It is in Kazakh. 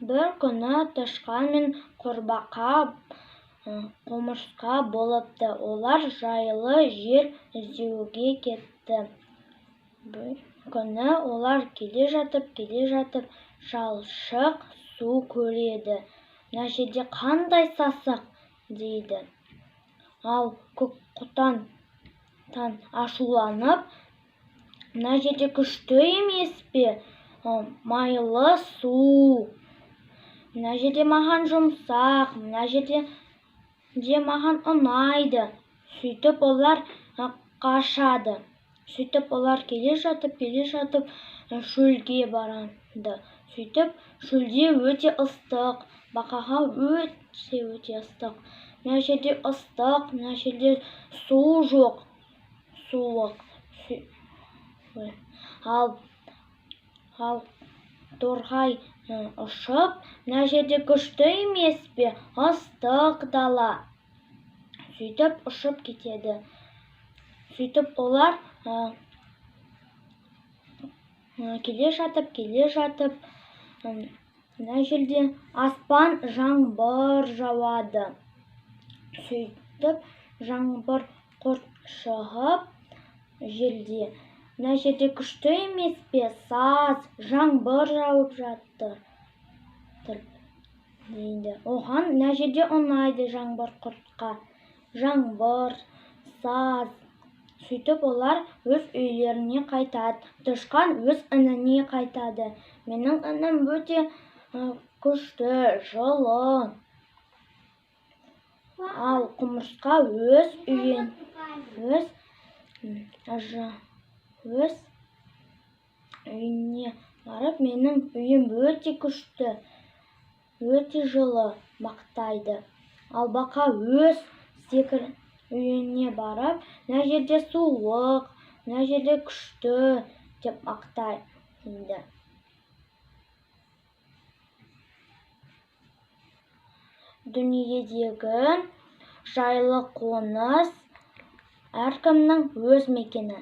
бір күні тышқан мен құрбақа құмырсқа болыпты. Олар жайлы жер іздеуге кетті. Бір күні олар келе жатып, шалшық су көреді. Мына жерде қандай сасық, дейді. Ал көк құтан ашуланып, мына жерде күшті емес пе? Майлы су. Мына жерде маған жұмсақ, мына жерде маған ұнайды. Сөйтіп олар қашады. Сөйтіп олар келе жатып, шөлге барады. Сөйтіп шөлде өте ыстық, бақаға өте ыстық. Мына жерде ыстық, мына жерде су жоқ, суық. Ал торғай ұшып, мына жерде күшті емес пе? Ыстық дала. Сөйтіп ұшып кетеді. Сөйтіп олар келе жатып, мына жерде аспан жаңбыр жауады. Сөйтіп жаңбыр құрт шығып жерде. Мына жерде күшті емес пе? Саз, жаңбыр жауып жатыр, дейді. Оған мына жерде ұнайды жаңбыр құртқа. Жаңбыр, саз. Сөйтіп олар өз үйлеріне қайтады. Тышқан өз ініне қайтады. Менің інім өте күшті, жылы. Ал құмырсқа өз үйіне барып, менің үйім өте күшті, өте жылы, мақтайды. Ал бақа өз үйіне барып, мына жерде суық, мына жерде күшті деп мақтайды. Дүниедегі жайлы қоныс әркімнің өз мекені.